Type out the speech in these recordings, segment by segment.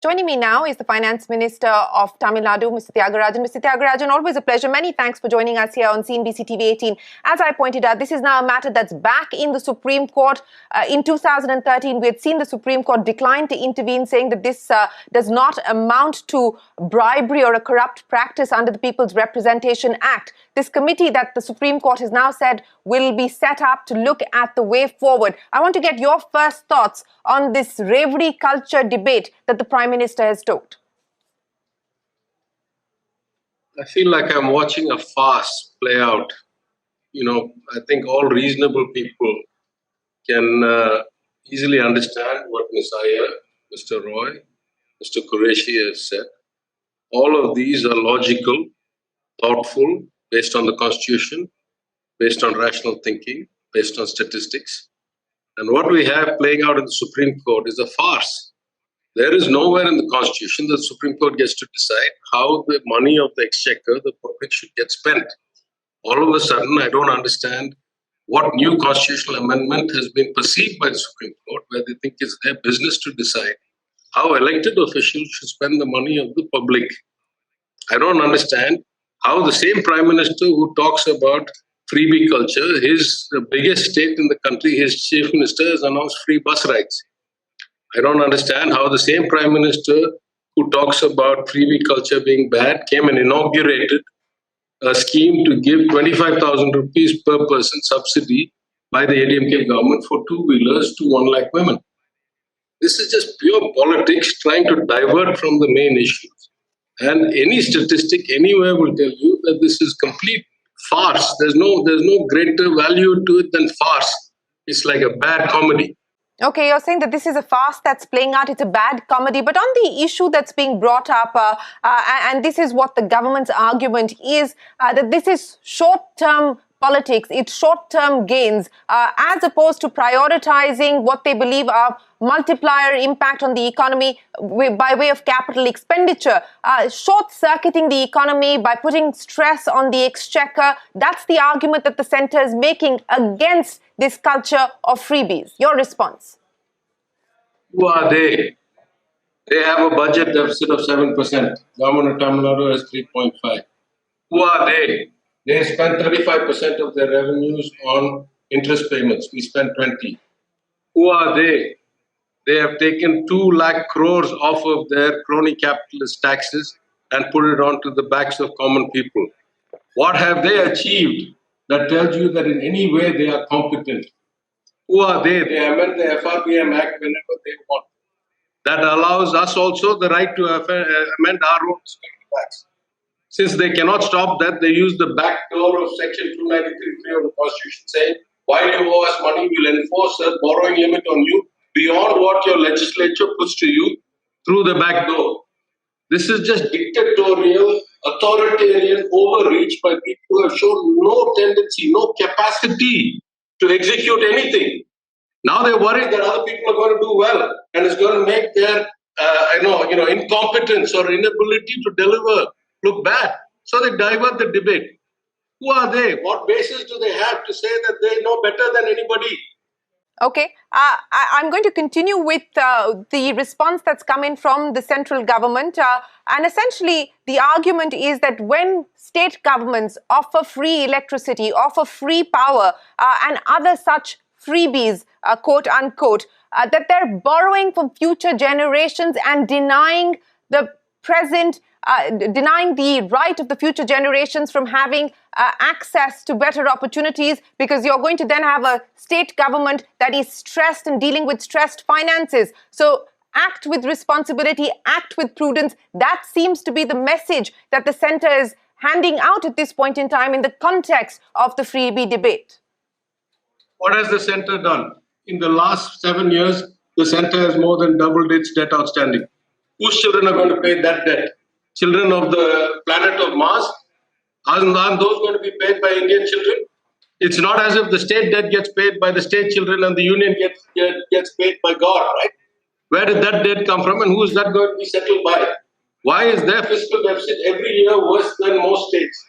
Joining me now is the Finance Minister of Tamil Nadu, Mr. Thiaga Rajan. Mr. Thiaga Rajan, always a pleasure. Many thanks for joining us here on CNBC TV 18. As I pointed out, this is now a matter that's back in the Supreme Court. In 2013, we had seen the Supreme Court decline to intervene, saying that this does not amount to bribery or a corrupt practice under the People's Representation Act. This committee that the Supreme Court has now said will be set up to look at the way forward. I want to get your first thoughts on this reverie culture debate that the Prime Minister has talked. I feel like I'm watching a farce play out. I think all reasonable people can easily understand what Ms. Iyer, Mr. Roy, Mr. Qureshi has said. All of these are logical, thoughtful, based on the Constitution, based on rational thinking, based on statistics. And what we have playing out in the Supreme Court is a farce. There is nowhere in the Constitution that the Supreme Court gets to decide how the money of the exchequer, the public, should get spent. All of a sudden, I don't understand what new constitutional amendment has been perceived by the Supreme Court, where they think it's their business to decide how elected officials should spend the money of the public. I don't understand how the same Prime Minister who talks about freebie culture, his biggest state in the country, his Chief Minister, has announced free bus rides. I don't understand how the same Prime Minister who talks about freebie culture being bad came and inaugurated a scheme to give 25,000 rupees per person subsidy by the ADMK government for two-wheelers to 1 lakh women. This is just pure politics trying to divert from the main issues. And any statistic anywhere will tell you that this is complete farce. There's no greater value to it than farce. It's like a bad comedy. Okay, you're saying that this is a farce that's playing out. It's a bad comedy. But on the issue that's being brought up, and this is what the government's argument is, that this is short-term politics, it's short-term gains, as opposed to prioritizing what they believe are multiplier impact on the economy by way of capital expenditure, short-circuiting the economy by putting stress on the exchequer. That's the argument that the centre is making against this culture of freebies. Your response? Who are they? They have a budget deficit of 7%. Government of Tamil Nadu has 3.5. Who are they? They spend 35% of their revenues on interest payments. We spend 20. Who are they? They have taken 2 lakh crores off of their crony capitalist taxes and put it onto the backs of common people. What have they achieved that tells you that in any way they are competent? Who are they? They amend the FRBM Act whenever they want. That allows us also the right to amend our own tax. Since they cannot stop that, they use the back door of Section 293 of the Constitution, saying, while you owe us money, we'll enforce a borrowing limit on you beyond what your legislature puts to you through the back door. This is just dictatorial, authoritarian overreach by people who have shown no tendency, no capacity to execute anything. Now they're worried that other people are going to do well, and it's going to make their incompetence or inability to deliver look bad. So they divert the debate. Who are they? What basis do they have to say that they know better than anybody? Okay, I'm going to continue with the response that's come in from the central government. And essentially, the argument is that when state governments offer free electricity, offer free power, and other such freebies, quote unquote, that they're borrowing from future generations and denying the present, denying the right of the future generations from having access to better opportunities, because you're going to then have a state government that is stressed and dealing with stressed finances. So act with responsibility, act with prudence. That seems to be the message that the centre is handing out at this point in time in the context of the freebie debate. What has the centre done? In the last 7 years, the centre has more than doubled its debt outstanding. Whose children are going to pay that debt? Children of the planet of Mars? Aren't those going to be paid by Indian children? It's not as if the state debt gets paid by the state children and the union gets paid by God, right? Where did that debt come from, and who is that going to be settled by? Why is their fiscal deficit every year worse than most states?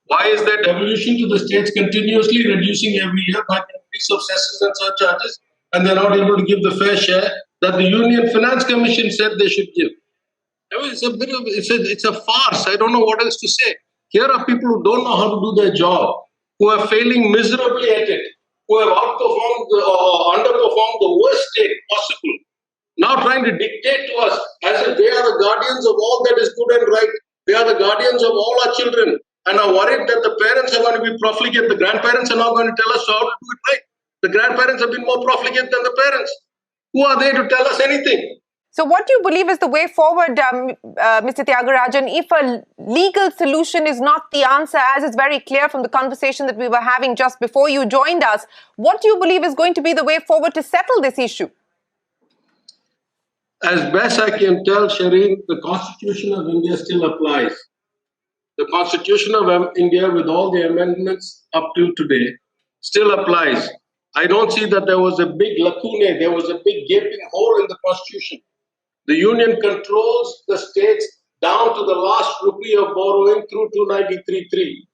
Why is their devolution to the states continuously reducing every year by the increase of cesses and surcharges, and they're not able to give the fair share that the Union Finance Commission said they should give? I mean, it's a farce. I don't know what else to say. Here are people who don't know how to do their job, who are failing miserably at it, who have underperformed the worst state possible. Now trying to dictate to us as if they are the guardians of all that is good and right. They are the guardians of all our children and are worried that the parents are going to be profligate. The grandparents are now going to tell us how to do it right. The grandparents have been more profligate than the parents. Who are they to tell us anything? So what do you believe is the way forward, Mr. Thiaga Rajan, if a legal solution is not the answer, as is very clear from the conversation that we were having just before you joined us? What do you believe is going to be the way forward to settle this issue? As best I can tell, Shireen, the Constitution of India still applies. The Constitution of India, with all the amendments up till today, still applies. I don't see that there was a big lacune, there was a big gaping hole in the Constitution. The Union controls the states down to the last rupee of borrowing through 293.3.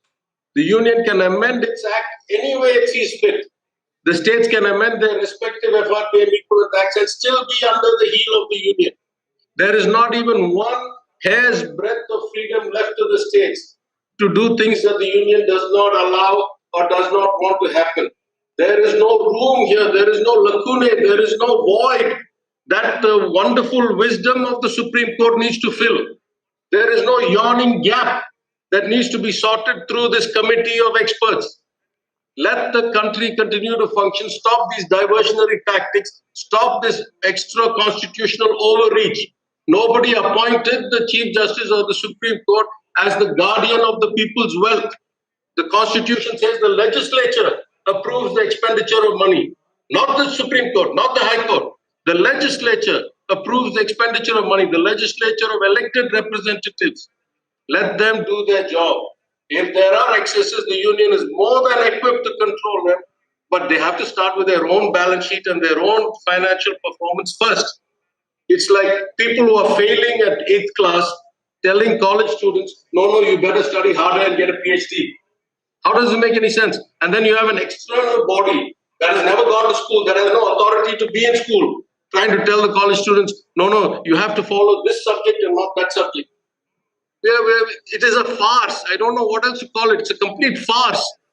The Union can amend its act any way it sees fit. The states can amend their respective FRPM equivalent acts and still be under the heel of the Union. There is not even one hair's breadth of freedom left to the states to do things that the Union does not allow or does not want to happen. There is no room here, there is no lacune, there is no void that the wonderful wisdom of the Supreme Court needs to fill. There is no yawning gap that needs to be sorted through this committee of experts. Let the country continue to function. Stop these diversionary tactics. Stop this extra constitutional overreach. Nobody appointed the Chief Justice of the Supreme Court as the guardian of the people's wealth. The Constitution says the legislature approves the expenditure of money, not the Supreme Court, not the High Court. The legislature approves the expenditure of money, the legislature of elected representatives. Let them do their job. If there are excesses, the Union is more than equipped to control them, but they have to start with their own balance sheet and their own financial performance first. It's like people who are failing at 8th class telling college students, no, you better study harder and get a PhD. How does it make any sense? And then you have an external body that has never gone to school, that has no authority to be in school, trying to tell the college students, no, you have to follow this subject and not that subject. It is a farce. I don't know what else to call it. It's a complete farce.